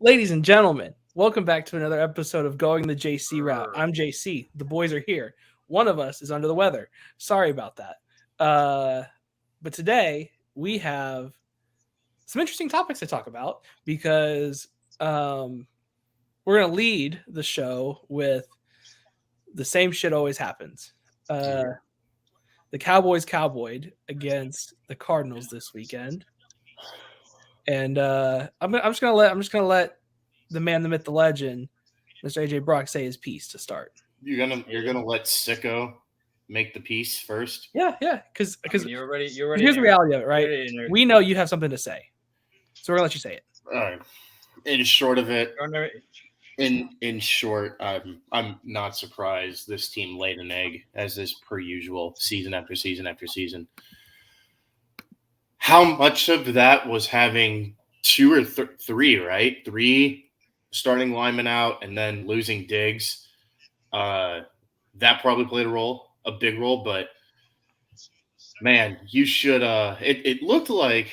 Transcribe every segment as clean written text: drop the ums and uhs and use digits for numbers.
Ladies and gentlemen, welcome back to another episode of Going the JC Route. I'm JC. The boys are here. One of us is under the weather. Sorry about that. But today we have some interesting topics to talk about because we're going to lead the show with the same shit always happens. The Cowboys cowboyed against the Cardinals this weekend. And I'm just gonna let the man, the myth, the legend, Mr. AJ Brock, say his piece to start. You're gonna let Sicko make the piece first? Yeah, because you're ready. Here's the reality of it, right? We know you have something to say, so we're gonna let you say it. All right. In short of it, in short, I'm not surprised this team laid an egg, as is per usual, season after season after season. How much of that was having two or three, right? Three starting linemen out and then losing Diggs. That probably played a big role. But, man, you should it looked like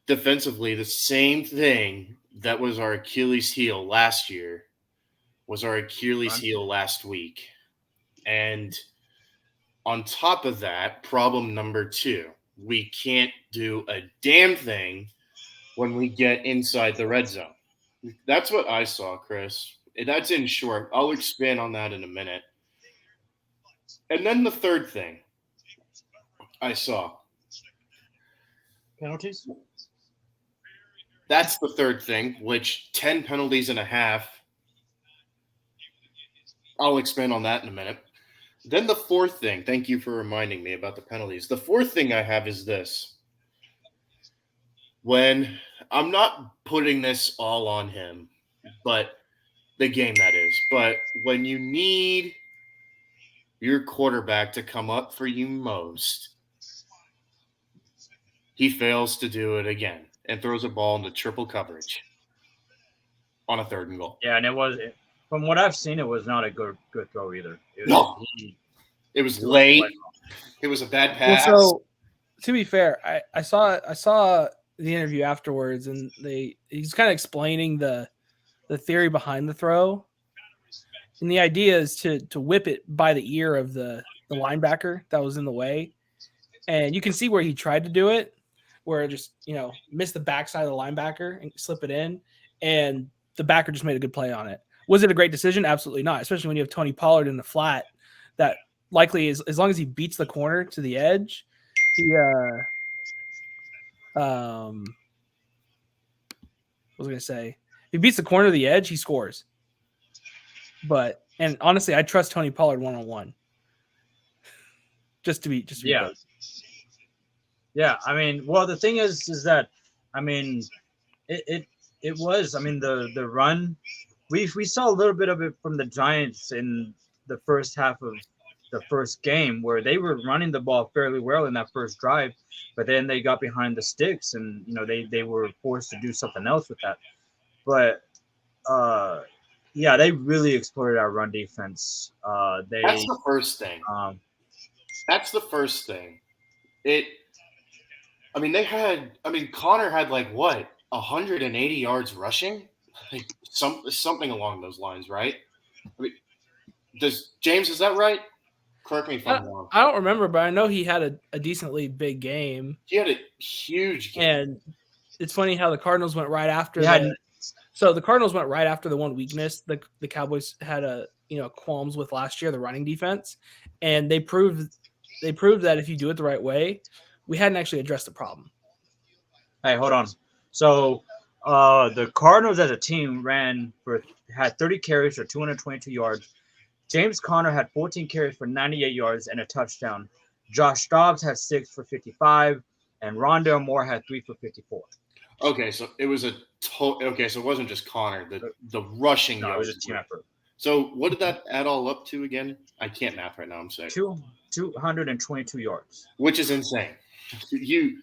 defensively the same thing that was our Achilles heel last year was our Achilles heel last week. And on top of that, problem number two. We can't do a damn thing when we get inside the red zone. That's what I saw, Chris. That's in short. I'll expand on that in a minute. And then the third thing I saw. Penalties? That's the third thing, which 10 penalties and a half. I'll expand on that in a minute. Then the fourth thing, thank you for reminding me about the penalties. The fourth thing I have is this. When I'm not putting this all on him, but the game that is, but when you need your quarterback to come up for you most, he fails to do it again and throws a ball into triple coverage on a 3rd and goal. Yeah, and it was – from what I've seen, it was not a good throw either. It was late. It was a bad pass. Well, so to be fair, I saw the interview afterwards, and he's kind of explaining the theory behind the throw, and the idea is to whip it by the ear of the linebacker that was in the way, and you can see where he tried to do it, where it just missed the backside of the linebacker and slip it in, and the backer just made a good play on it. Was it a great decision? Absolutely not, especially when you have Tony Pollard in the flat that likely is, as long as he beats the corner to the edge, he what was I going to say? If he beats the corner to the edge, he scores. And honestly, I trust Tony Pollard one-on-one. Just to be yeah. Yeah, I mean, well, the thing is that, I mean, it was, I mean, the run, we saw a little bit of it from the Giants in the first half of the first game, where they were running the ball fairly well in that first drive, but then they got behind the sticks and they were forced to do something else with that. But yeah, they really exploited our run defense. That's the first thing. That's the first thing. Connor had 180 yards rushing, something along those lines, right? I mean, James, is that right? Correct me if I'm wrong. I don't remember, but I know he had a decently big game. He had a huge game. And it's funny how the Cardinals went right after the Cardinals went right after the one weakness the Cowboys had qualms with last year, the running defense. And they proved that if you do it the right way, we hadn't actually addressed the problem. Hey, hold on. So the Cardinals as a team had 30 carries for 222 yards. James Conner had 14 carries for 98 yards and a touchdown. Josh Dobbs had 6 for 55, and Rondale Moore had 3 for 54. Okay, so it was so it wasn't just Conner. The rushing. No, it was a team effort. So what did that add all up to again? I can't math right now. I'm saying 222 yards, which is insane. You,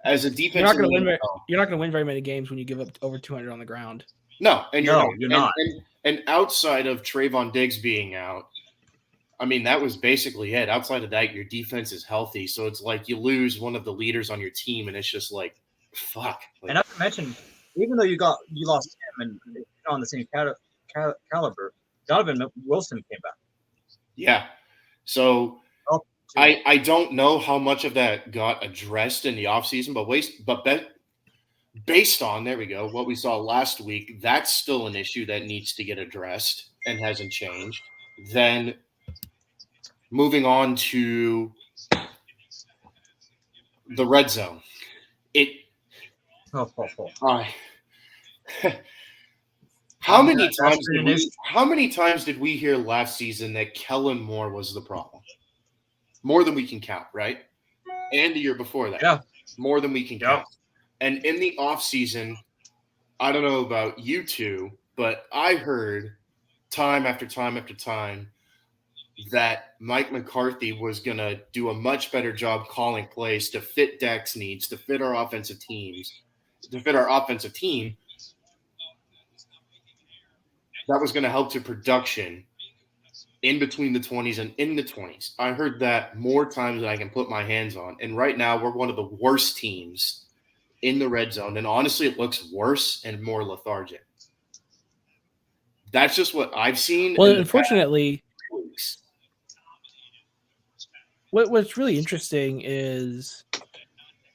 as a defense, you're not going to win very many games when you give up over 200 on the ground. No, and you're not. And outside of Trayvon Diggs being out, I mean, that was basically it. Outside of that, your defense is healthy. So it's like you lose one of the leaders on your team, and it's just like, fuck. And not to mention, even though you lost him and you're on the same caliber, Donovan Wilson came back. Yeah. So Oh, I don't know how much of that got addressed in the offseason, based on, there we go, what we saw last week, that's still an issue that needs to get addressed and hasn't changed. Then moving on to the red zone. oh. How many That's times been did an we issue. how many times did we hear last season that Kellen Moore was the problem? More than we can count, right? And the year before that. Yeah. More than we can Yep. count. And in the offseason, I don't know about you two, but I heard time after time after time that Mike McCarthy was going to do a much better job calling plays to fit Dak's needs, to fit our offensive teams, to fit our offensive team. That was going to help to production in between the 20s and in the 20s. I heard that more times than I can put my hands on. And right now, we're one of the worst teams in the red zone. And honestly, it looks worse and more lethargic. That's just what I've seen. Well, in the unfortunately, past weeks. what's really interesting is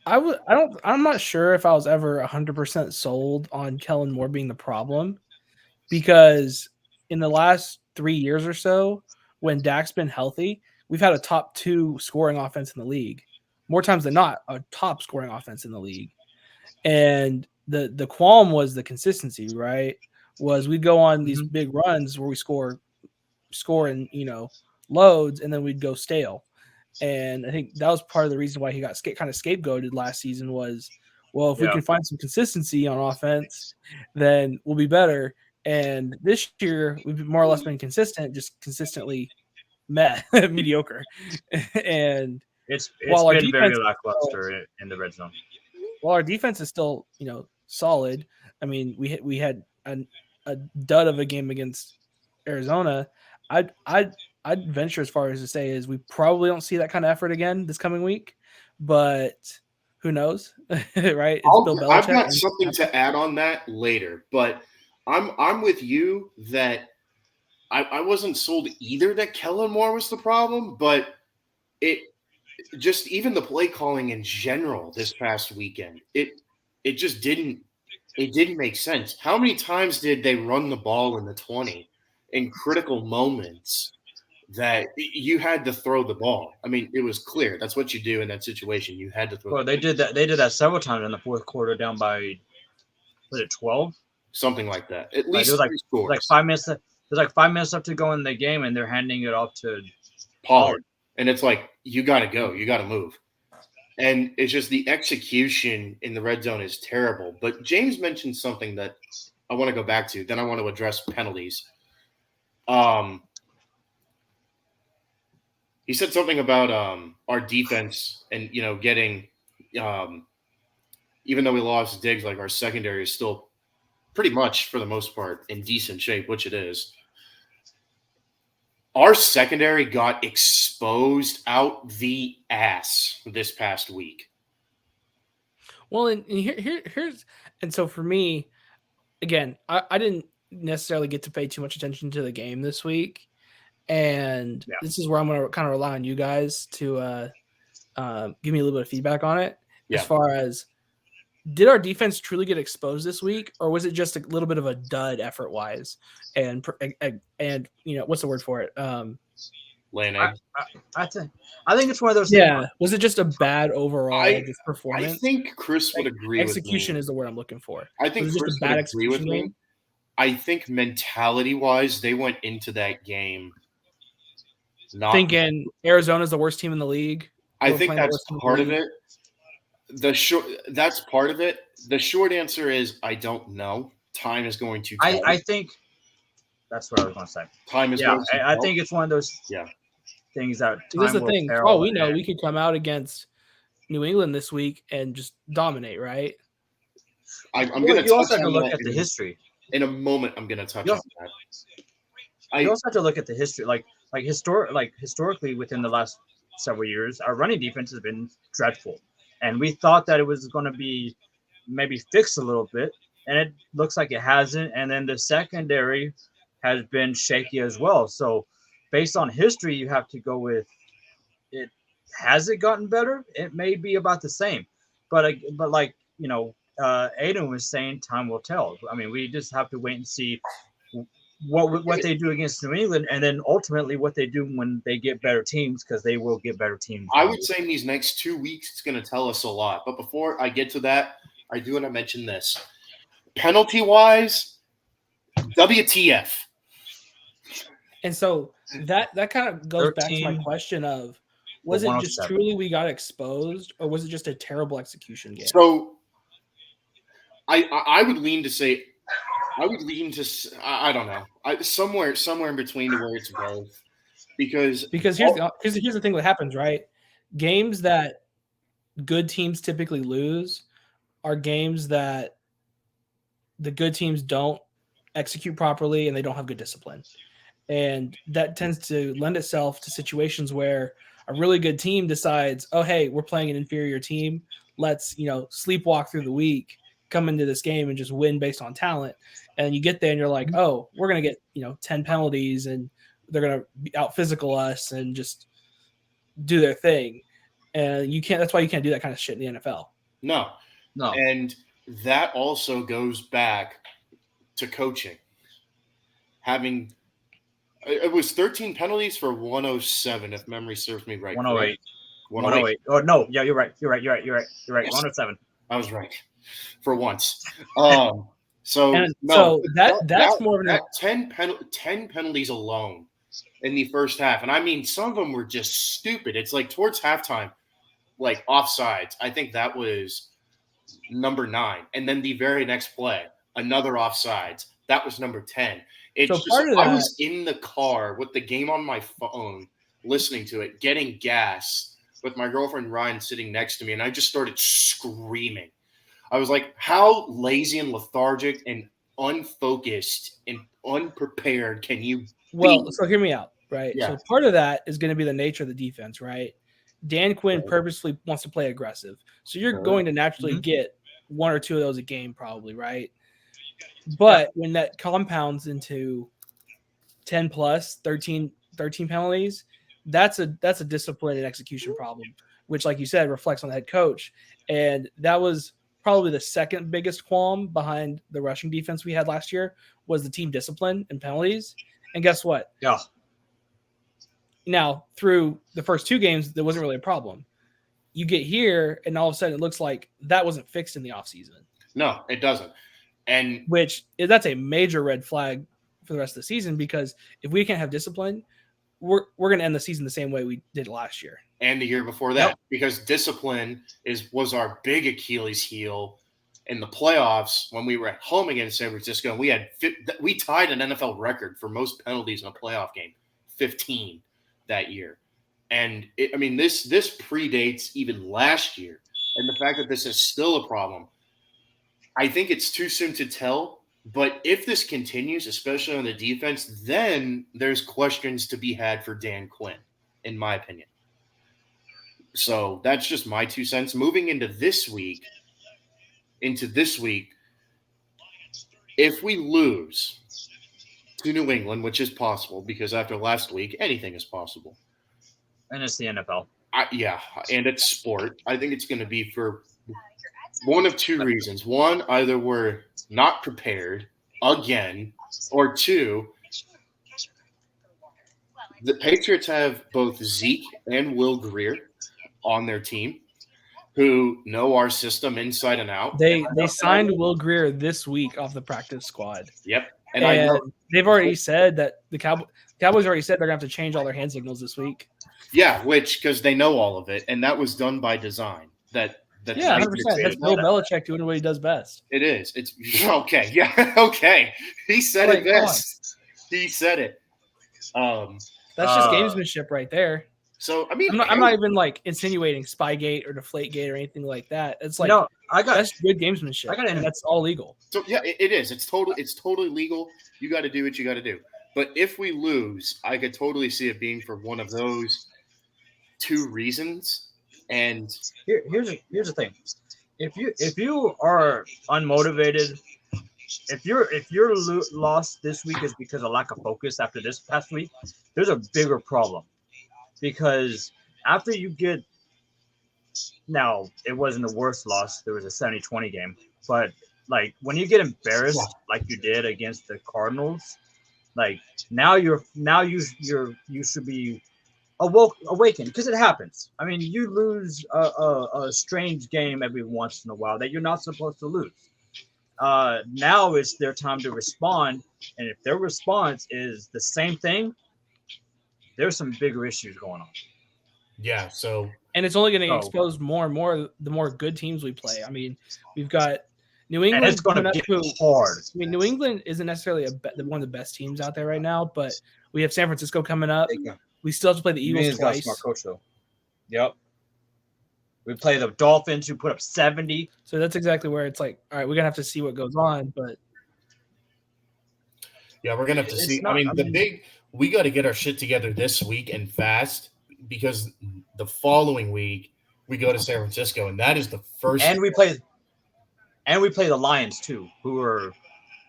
I'm not sure if I was ever 100% sold on Kellen Moore being the problem, because in the last 3 years or so, when Dak's been healthy, we've had a top 2 scoring offense in the league. More times than not, a top scoring offense in the league. And the qualm was the consistency, right? Was we'd go on these big runs where we score in, loads, and then we'd go stale. And I think that was part of the reason why he got kind of scapegoated last season was, well, if we can find some consistency on offense, then we'll be better. And this year, we've more or less been consistent, just consistently mediocre. And it's while our been very defense lackluster in the red zone. while our defense is still, solid, I mean, we had a dud of a game against Arizona. I'd venture as far as to say is we probably don't see that kind of effort again this coming week, but who knows, right? It's Bill Belichick. I've got something to add on that later, but I'm with you that I wasn't sold either that Kellen Moore was the problem, but it just even the play calling in general this past weekend, it just didn't make sense. How many times did they run the ball in the 20 in critical moments that you had to throw the ball? I mean, it was clear. That's what you do in that situation. You had to throw Well, they did that. They did that several times in the fourth quarter, down by, was it 12? Something like that. At least it was three scores. like 5 minutes. There's like 5 minutes left to go in the game, and they're handing it off to Pollard. And it's like, you got to go. You got to move. And it's just the execution in the red zone is terrible. But James mentioned something that I want to go back to. Then I want to address penalties. He said something about our defense and, getting even though we lost Diggs, like our secondary is still pretty much, for the most part, in decent shape, which it is. Our secondary got exposed out the ass this past week. Well, and here's so for me, again, I didn't necessarily get to pay too much attention to the game this week, and this is where I'm going to kind of rely on you guys to give me a little bit of feedback on it. As far as, did our defense truly get exposed this week, or was it just a little bit of a dud effort wise? And what's the word for it? Laying eggs. I think it's one of those. Yeah. Was it just a bad overall performance? I think Chris would agree. Execution is the word I'm looking for. I think Chris would agree with me. I think mentality wise, they went into that game not thinking Arizona's the worst team in the league. I think that's part of it. That's part of it. The short answer is I don't know. Time is going to tell. I think that's what I was going to say. Time is going to I think it's one of those things that time is the thing. Oh, we know we could come out against New England this week and just dominate, right? I'm going to. You also have to look at the history. In a moment, I'm going to touch on that. You also have to look at the history, historically within the last several years, our running defense has been dreadful. And we thought that it was going to be maybe fixed a little bit, and it looks like it hasn't. And then the secondary has been shaky as well. So, based on history, you have to go with it. Has it gotten better? It may be about the same, but like Aiden was saying, time will tell. I mean, we just have to wait and see what they do against New England, and then ultimately what they do when they get better teams, because they will get better teams. I would say in these next 2 weeks, it's going to tell us a lot. But before I get to that, I do want to mention this. Penalty-wise, WTF. And so that kind of goes back to my 13, question of, was it just 107. truly we got exposed, or was it just a terrible execution game? So I would lean to say I don't know. Somewhere in between to where it's both. Because here's the thing that happens, right? Games that good teams typically lose are games that the good teams don't execute properly and they don't have good discipline. And that tends to lend itself to situations where a really good team decides, oh, hey, we're playing an inferior team. Let's, sleepwalk through the week, come into this game and just win based on talent. And you get there and you're like, oh, we're going to get, 10 penalties and they're going to out physical us and just do their thing. And that's why you can't do that kind of shit in the NFL. No. And that also goes back to coaching. It was 13 penalties for 107, if memory serves me right. 108. 108. Oh, no. Yeah, you're right. You're right. Yes. 107. I was right for once. That's more of 10 penalties alone in the first half. And I mean, some of them were just stupid. It's like towards halftime, like offsides. I think that was number 9. And then the very next play, another offsides. That was number 10. I was in the car with the game on my phone, listening to it, getting gas with my girlfriend Ryan sitting next to me, and I just started screaming. I was like, how lazy and lethargic and unfocused and unprepared can you be? Well, so hear me out, right? Yeah. So part of that is going to be the nature of the defense, right? Dan Quinn purposely wants to play aggressive. So you're going to naturally get 1 or 2 of those a game probably, right? But when that compounds into 10 plus 13 penalties, that's a discipline and execution problem, which, like you said, reflects on the head coach. And that was probably the second biggest qualm behind the rushing defense we had last year was the team discipline and penalties. And guess what? Yeah. Now, through the first 2 games, there wasn't really a problem. You get here, and all of a sudden it looks like that wasn't fixed in the offseason. No, it doesn't. And that's a major red flag for the rest of the season, because if we can't have discipline, we're going to end the season the same way we did last year and the year before that, because discipline was our big Achilles heel in the playoffs when we were at home against San Francisco. And we tied an NFL record for most penalties in a playoff game, 15 that year. And this predates even last year, and the fact that this is still a problem. I think it's too soon to tell, but if this continues, especially on the defense, then there's questions to be had for Dan Quinn, in my opinion. So that's just my 2 cents. Moving into this week, if we lose to New England, which is possible because after last week, anything is possible. And it's the NFL. And it's sport. I think it's going to be for one of 2 reasons. One, either we're not prepared again, or 2, the Patriots have both Zeke and Will Grier on their team who know our system inside and out. They signed Will Grier this week off the practice squad. Yep. And they've already said that the Cowboys already said they're going to have to change all their hand signals this week. Yeah, because they know all of it, and that was done by design. 100%. That's Bill Belichick doing what he does best. It is. It's okay. Yeah. Okay. He said it best. He said it. That's just gamesmanship right there. So I'm not even like insinuating Spygate or Deflategate or anything like that. It's like that's good gamesmanship. And that's all legal. So yeah, it is. It's totally legal. You got to do what you got to do. But if we lose, I could totally see it being for one of those 2 reasons. And here's the thing: if you are unmotivated if your loss this week is because of lack of focus after this past week, there's a bigger problem because after you get now it wasn't the worst loss. There was a 70-20 game, but like when you get embarrassed like you did against the Cardinals, like now you should be awakened because it happens. I mean, you lose a strange game every once in a while that you're not supposed to lose. Now it's their time to respond, and if their response is the same thing, there's some bigger issues going on. Yeah, so and it's only going to expose more and more the more good teams we play. I mean, we've got New England. And it's going to get hard. I mean, New England isn't necessarily one of the best teams out there right now, but we have San Francisco coming up. We still have to play the Eagles twice. Smart coach, though. Yep. We play the Dolphins, who put up 70. So that's exactly where it's like, all right, we're gonna have to see what goes on, but yeah, we're gonna have to see. We got to get our shit together this week and fast because the following week we go to San Francisco, and that is the first. And we play the Lions too, who are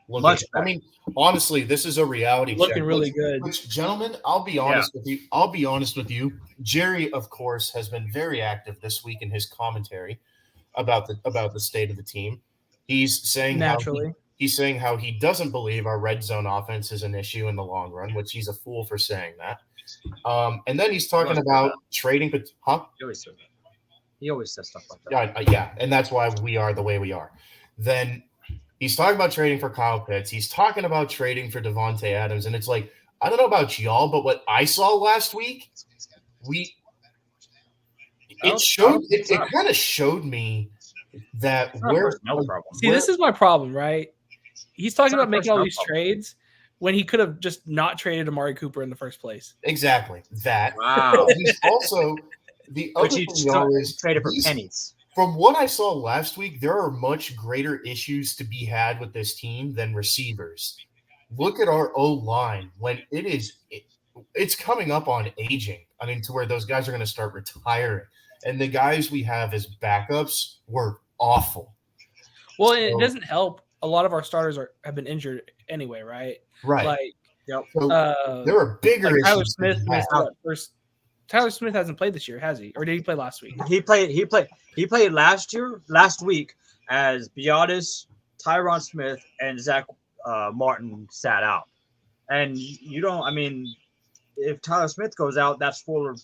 much better. I mean, honestly, this is a reality looking check. really good. Which, gentlemen, I'll be honest with you. I'll be honest with you. Jerry, of course, has been very active this week in his commentary about the state of the team. He's saying he's saying how he doesn't believe our red zone offense is an issue in the long run, which he's a fool for saying that. And then he's talking about trading. Huh? He always says stuff like that. Yeah, and that's why we are the way we are. Then he's talking about trading for Kyle Pitts. He's talking about trading for Devontae Adams. And it's like, I don't know about y'all, but what I saw last week, it kind of showed me that this is my problem, right? He's talking about making all these trades when he could have just not traded Amari Cooper in the first place. Exactly. That. Wow. He's also the other thing is traded for pennies. From what I saw last week, there are much greater issues to be had with this team than receivers. Look at our O-line when it's coming up on aging. I mean, to where those guys are going to start retiring. And the guys we have as backups were awful. Well, it doesn't help. A lot of our starters have been injured anyway, right? Right. Like, so there are bigger issues. Tyler Smith missed first. Tyler Smith hasn't played this year, has he? Or did he play last week? He played last week as Biotis, Tyron Smith, and Zach Martin sat out. And if Tyler Smith goes out, that's full of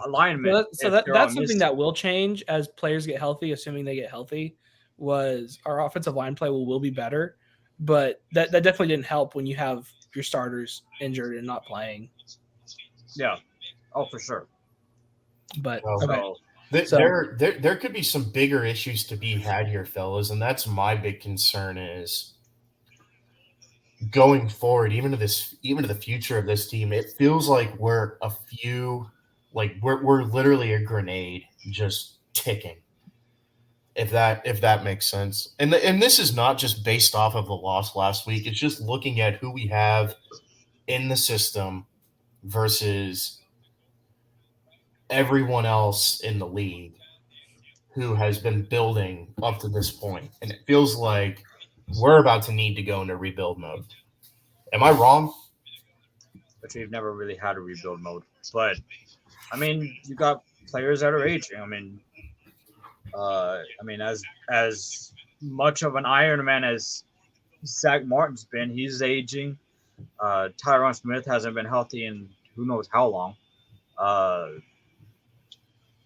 alignment. Well, that's something that will change as players get healthy, assuming they get healthy, was our offensive line play will be better. But that definitely didn't help when you have your starters injured and not playing. Yeah. Oh, for sure. But there could be some bigger issues to be had here, fellas, and that's my big concern is going forward, even to the future of this team. It feels like we're literally a grenade just ticking. If that makes sense, and this is not just based off of the loss last week. It's just looking at who we have in the system versus everyone else in the league who has been building up to this point. And it feels like we're about to need to go into rebuild mode. Am I wrong? But we've never really had a rebuild mode. But, I mean, you got players that are aging. As much of an Iron Man as Zach Martin's been, he's aging. Tyron Smith hasn't been healthy in who knows how long.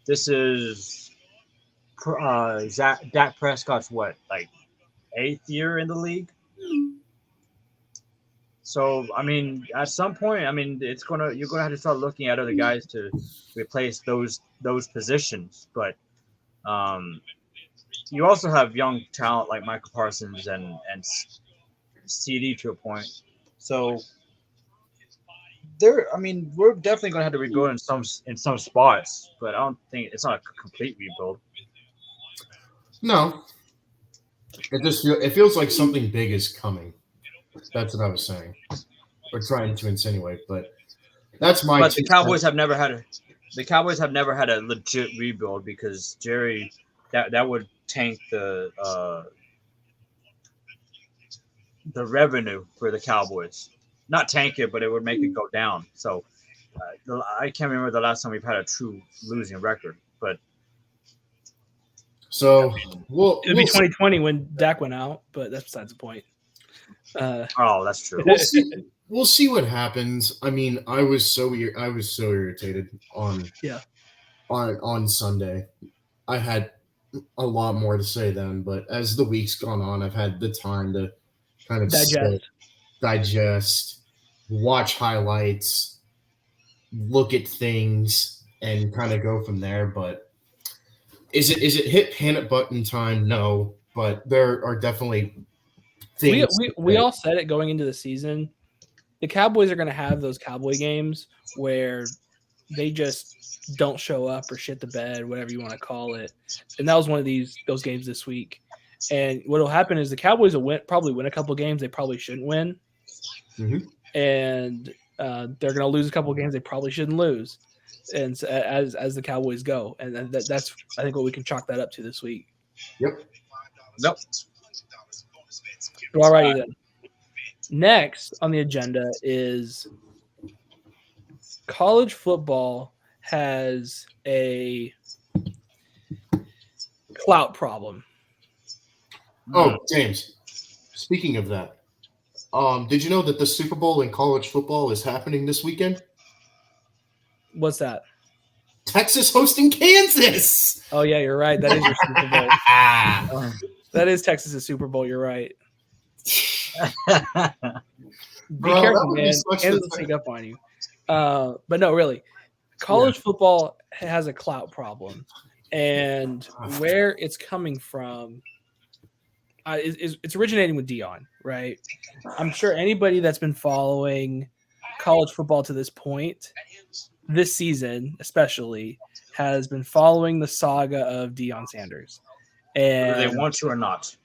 This is Dak Prescott's like 8th year in the league. So at some point, you're gonna have to start looking at other guys to replace those positions. But you also have young talent like Michael Parsons and CD to a point. So we're definitely going to have to rebuild in some spots, but I don't think it's not a complete rebuild. No, it feels like something big is coming. That's what I was saying, or trying to insinuate. But that's my. But the Cowboys have never had a legit rebuild because Jerry that would tank the the revenue for the Cowboys. Not tank it, but it would make it go down. So I can't remember the last time we've had a true losing record. But So It'd be 2020 when Dak went out, but that's besides the point. oh, that's true. We'll see what happens. I mean, I was so irritated on Sunday. I had a lot more to say then, but as the week's gone on, I've had the time to kind of digest, watch highlights, look at things, and kind of go from there. But is it hit panic button time? No, but there are definitely things. We all said it going into the season. The Cowboys are going to have those Cowboy games where they just don't show up or shit the bed, whatever you want to call it. And that was one of those games this week. And what will happen is the Cowboys will probably win a couple games they probably shouldn't win. Mm-hmm. And they're going to lose a couple games they probably shouldn't lose. And so, as the Cowboys go, and that's I think what we can chalk that up to this week. Yep. All righty then. Next on the agenda is college football has a clout problem. Oh, James, speaking of that, did you know that the Super Bowl in college football is happening this weekend? What's that? Texas hosting Kansas. Oh, yeah, you're right. That is your Super Bowl. That is Texas' Super Bowl. You're right. Be careful, man. Kansas will sneak up on you. But no, really, college football has a clout problem, and where it's coming from it's originating with Deion, right? I'm sure anybody that's been following college football to this point, this season especially, has been following the saga of Deion Sanders. And whether they want to or not.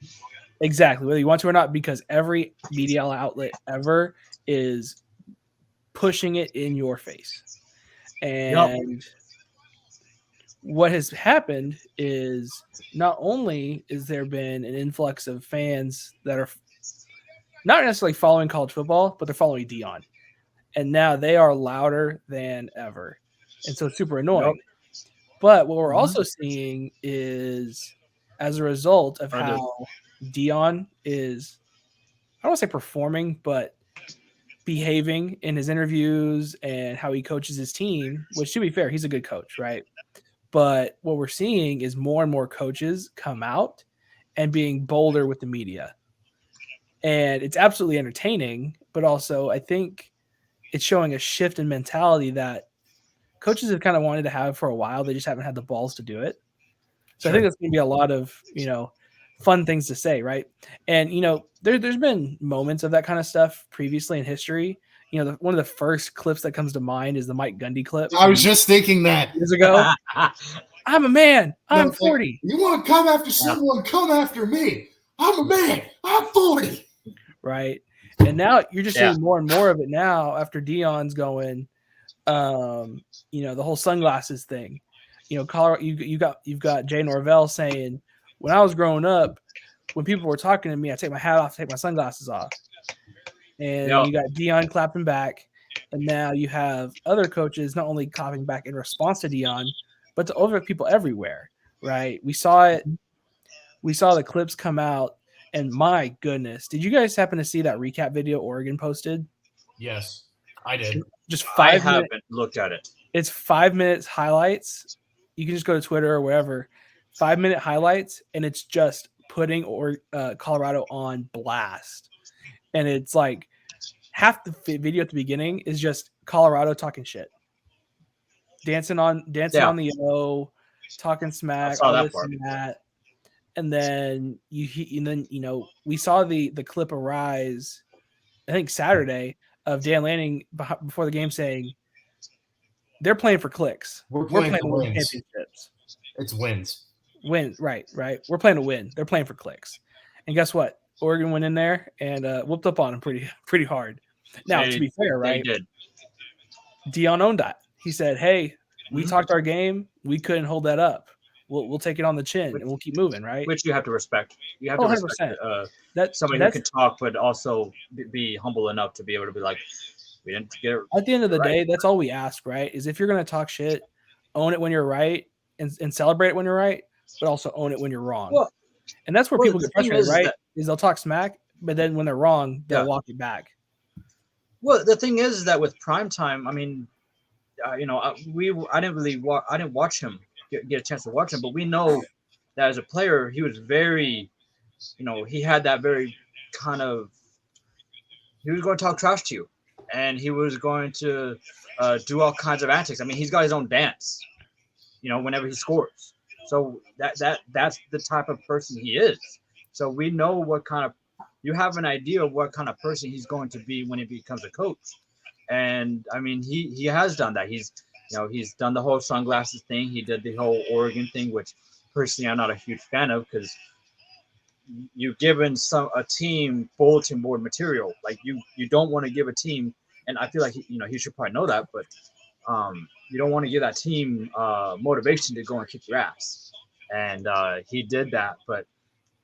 Exactly, whether you want to or not, because every media outlet ever is pushing it in your face. And what has happened is not only is there been an influx of fans that are not necessarily following college football, but they're following Deion. And now they are louder than ever. And so it's super annoying. But what we're also seeing is, as a result of how Deion is, I don't want to say performing, but behaving in his interviews and how he coaches his team, which, to be fair, he's a good coach, right? But what we're seeing is more and more coaches come out and being bolder with the media. And it's absolutely entertaining, but also I think it's showing a shift in mentality that coaches have kind of wanted to have for a while. They just haven't had the balls to do it. So I think that's going to be a lot of, fun things to say, right? And, there's been moments of that kind of stuff previously in history. One of the first clips that comes to mind is the Mike Gundy clip. I was just thinking that. Years ago. I'm a man. I'm 40. You want to come after someone, come after me. I'm a man. I'm 40. Right. And now you're just seeing more and more of it now after Deion's going, the whole sunglasses thing. Colorado, you've got Jay Norvell saying, when I was growing up, when people were talking to me, I take my hat off, take my sunglasses off. And you got Deion clapping back. And now you have other coaches not only clapping back in response to Deion, but to other people everywhere, right? We saw it. We saw the clips come out. And my goodness, did you guys happen to see that recap video Oregon posted? Yes, I did. Just I haven't looked at it. It's 5 minutes highlights. You can just go to Twitter or wherever. 5-minute highlights, and it's just putting Colorado on blast. And it's like half the video at the beginning is just Colorado talking shit, dancing on the yellow, talking smack, all this and that. And then we saw the clip arise, I think Saturday, of Dan Lanning before the game saying they're playing for clicks. We're playing to win wins. championships. It's wins. Win, right. We're playing to win. They're playing for clicks. And guess what? Oregon went in there and whooped up on them pretty hard. Now, to be fair, right? They did. Deion owned that. He said, hey, we talked our game. We couldn't hold that up. we'll take it on the chin and we'll keep moving, right? Which you have to respect. You have to respect somebody who can talk, but also be humble enough to be able to be like, we didn't get it. At the end of the day, that's all we ask, right? Is if you're going to talk shit, own it when you're right and celebrate it when you're right, but also own it when you're wrong. Well, and that's where people get frustrated, right? Is they'll talk smack, but then when they're wrong, they'll walk it back. Well, the thing is that with primetime, I mean, I didn't watch him get a chance to watch him, but we know that as a player, he was very, he had that very kind of, he was going to talk trash to you, and he was going to do all kinds of antics. I mean, he's got his own dance, whenever he scores. So that's the type of person he is. So we know what kind of, you have an idea of what kind of person he's going to be when he becomes a coach. And I mean, he has done that. He's done the whole sunglasses thing. He did the whole Oregon thing, which personally I'm not a huge fan of, because you've given a team bulletin board material. Like you don't want to give a team, and I feel like he should probably know that, but you don't want to give that team motivation to go and kick your ass. And he did that. But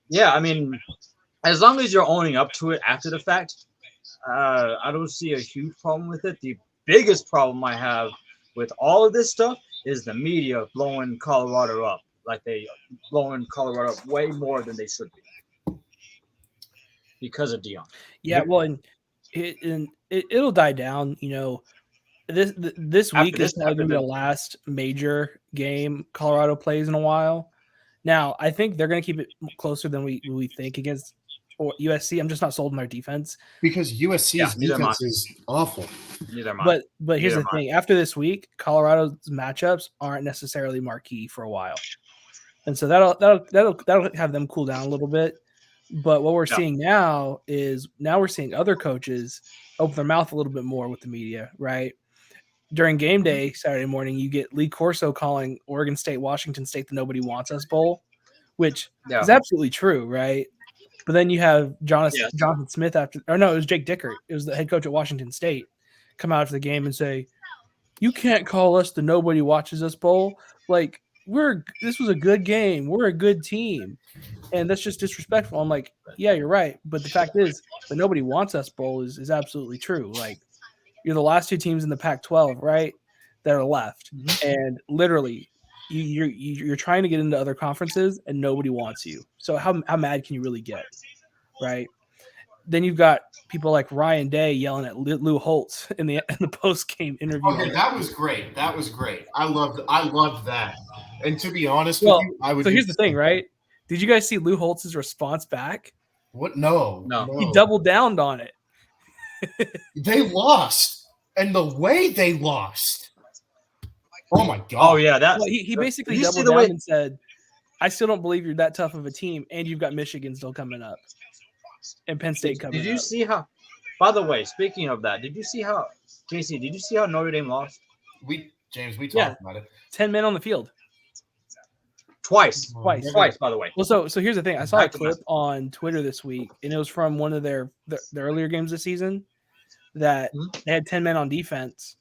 yeah, I mean, as long as you're owning up to it after the fact, I don't see a huge problem with it. The biggest problem I have with all of this stuff is the media blowing Colorado up. Like they blowing Colorado up way more than they should be because of Deion. Yeah, well, and it'll die down. This week is probably the last major game Colorado plays in a while. Now, I think they're going to keep it closer than we think against USC. I'm just not sold on their defense because USC's defense is awful. Neither am I. But here's the thing: after this week, Colorado's matchups aren't necessarily marquee for a while, and so that'll have them cool down a little bit. But what we're seeing now is we're seeing other coaches open their mouth a little bit more with the media, right? During game day Saturday morning, you get Lee Corso calling Oregon State, Washington State the Nobody Wants Us Bowl, which is absolutely true, right? But then you have Jonathan Smith it was Jake Dickert. It was the head coach at Washington State, come out after the game and say, "You can't call us the Nobody Watches Us Bowl. Like this was a good game. We're a good team, and that's just disrespectful." I'm like, yeah, you're right. But the fact is, the Nobody Wants Us Bowl is absolutely true. Like you're the last two teams in the Pac-12, right, that are left, and literally. You're trying to get into other conferences and nobody wants you. So how mad can you really get, right? Then you've got people like Ryan Day yelling at Lou Holtz in the post game interview. Okay, that was great. I loved that. And to be honest with you, I would. So here's the thing, right? Did you guys see Lou Holtz's response back? What? No. He doubled down on it. They lost, and the way they lost. Oh my god! Oh yeah, he basically doubled down and said, "I still don't believe you're that tough of a team, and you've got Michigan still coming up, and Penn State coming up." Did you see how? By the way, speaking of that, did you see how Notre Dame lost? We talked about it. 10 men on the field, twice. By the way. Well, so here's the thing. I saw a clip on Twitter this week, and it was from one of their earlier games this season that they had 10 men on defense,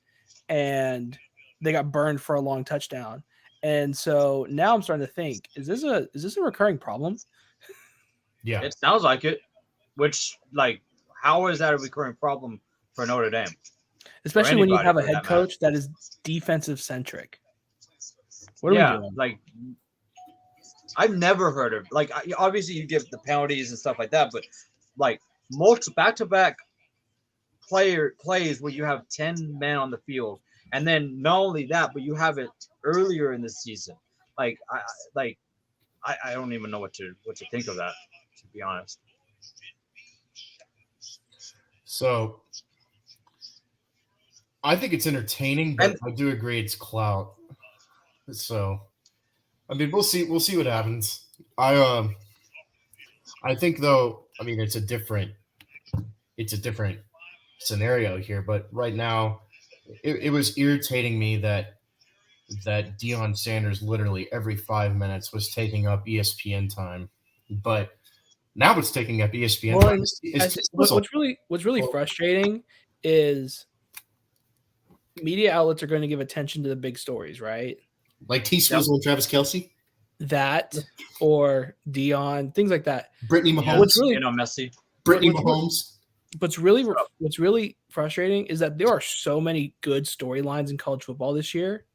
and they got burned for a long touchdown. And so now I'm starting to think, is this a recurring problem? Yeah. It sounds like it. Which, like, how is that a recurring problem for Notre Dame? Especially when you have a head coach that is defensive centric. What are we doing? Like, I've never heard of, like, obviously you give the penalties and stuff like that, but like multiple back-to-back plays where you have 10 men on the field. And then not only that, but you have it earlier in the season. I don't even know what to think of that, to be honest. So I think it's entertaining, but I do agree it's clout. So I mean, we'll see what happens. I think though, I mean it's a different scenario here, but right now. It was irritating me that Deion Sanders literally every 5 minutes was taking up ESPN time, but now it's taking up ESPN time. What's really frustrating is media outlets are going to give attention to the big stories, right? Like T. Swizzle and Travis Kelce? that or Deion, things like that. Brittany Mahomes. Yeah, What's really Messi. Brittany Mahomes. What's really frustrating is that there are so many good storylines in college football this year.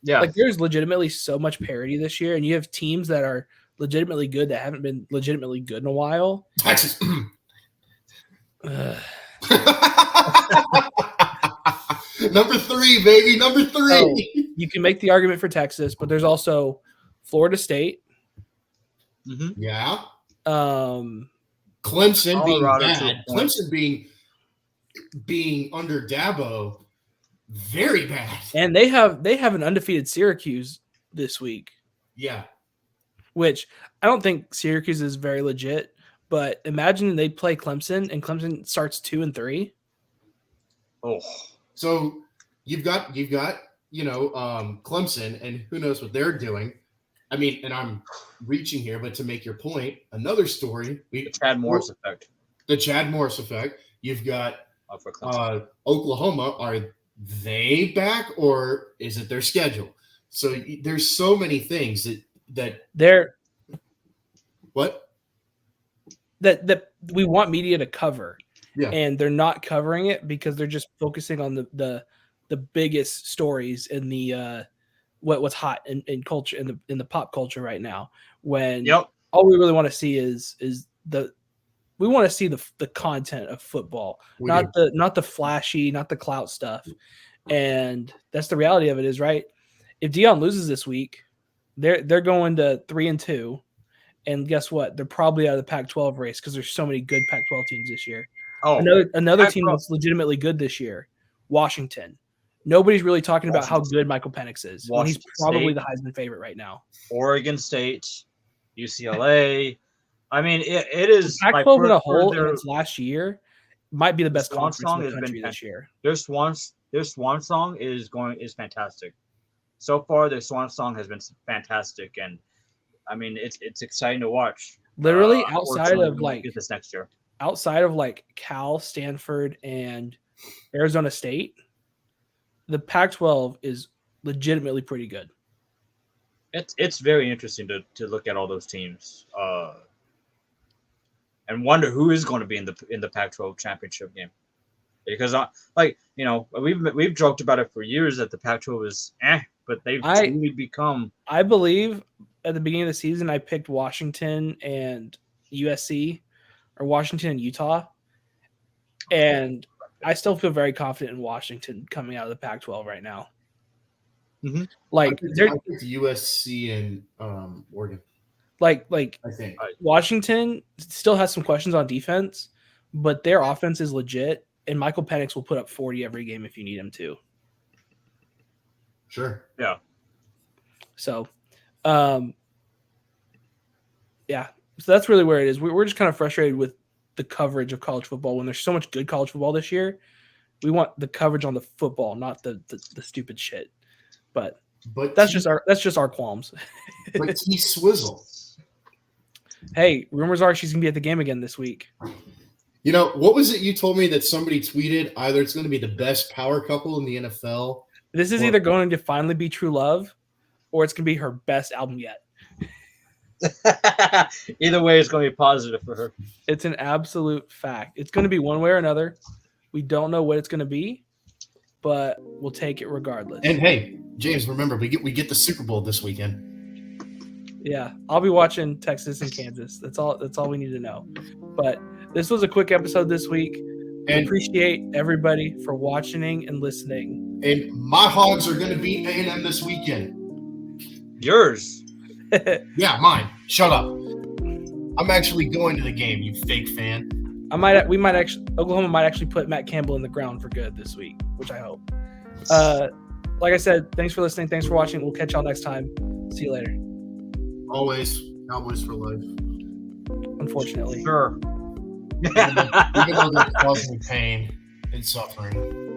Yeah, Like there's legitimately so much parity this year, and you have teams that are legitimately good that haven't been legitimately good in a while. Texas. Number 3, baby. Number 3. Oh, you can make the argument for Texas, but there's also Florida State. Mm-hmm. Yeah. Clemson being bad. Clemson being under Dabo, very bad. And they have an undefeated Syracuse this week. Yeah. Which I don't think Syracuse is very legit, but imagine they play Clemson and Clemson starts 2-3. Oh. So you've got Clemson, and who knows what they're doing. I mean, and I'm reaching here, but to make your point, another story. The Chad Morris effect. The Chad Morris effect. You've got Oklahoma. Are they back, or is it their schedule? So there's so many things that they're what that we want media to cover. Yeah. And they're not covering it because they're just focusing on the biggest stories in the what's hot in culture in the pop culture right now. When all we really want to see is we want to see the content of football, not the flashy, not the clout stuff. And that's the reality of it is, right? If Deion loses this week, they're going to 3-2, and guess what? They're probably out of the Pac-12 race because there's so many good Pac-12 teams this year. Oh, another team that's legitimately good this year, Washington. Nobody's really talking about how good Michael Penix is. Well, he's probably the Heisman favorite right now. Oregon State, UCLA. I mean, it is the Pac-12 in a whole in its last year might be the best conference in the country this year. Their swan song is fantastic. So far, their swan song has been fantastic, and I mean, it's exciting to watch. Literally outside of this next year. Outside of Cal, Stanford, and Arizona State, the Pac-12 is legitimately pretty good. It's very interesting to look at all those teams and wonder who is going to be in the Pac-12 championship game, because we've joked about it for years that the Pac-12 is but they've truly become. I believe at the beginning of the season I picked Washington and USC. Or Washington and Utah. And I still feel very confident in Washington coming out of the Pac-12 right now. Mm-hmm. I picked USC and Oregon. I think Washington still has some questions on defense, but their offense is legit, and Michael Penix will put up 40 every game if you need him to. Sure. Yeah. So, yeah. So that's really where it is. We're just kind of frustrated with the coverage of college football when there's so much good college football this year. We want the coverage on the football, not the stupid shit. But that's just our qualms. But T Swizzle. Hey, rumors are she's gonna be at the game again this week. You know, what was it you told me that somebody tweeted? Either it's going to be the best power couple in the NFL. This is either going to finally be True Love, or it's gonna be her best album yet. Either way, it's going to be positive for her. It's an absolute fact. It's going to be one way or another. We don't know what it's going to be, but we'll take it regardless. And hey, James, remember we get the Super Bowl this weekend. Yeah, I'll be watching Texas and Kansas. That's all we need to know. But this was a quick episode this week. And appreciate everybody for watching and listening. And my Hogs are going to beat A&M this weekend. Yours. Yeah, mine. Shut up. I'm actually going to the game, you fake fan. Oklahoma might actually put Matt Campbell in the ground for good this week, which I hope. Like I said, thanks for listening. Thanks for watching. We'll catch y'all next time. See you later. Always Cowboys for life. Unfortunately. Sure. Even though they're causing pain and suffering.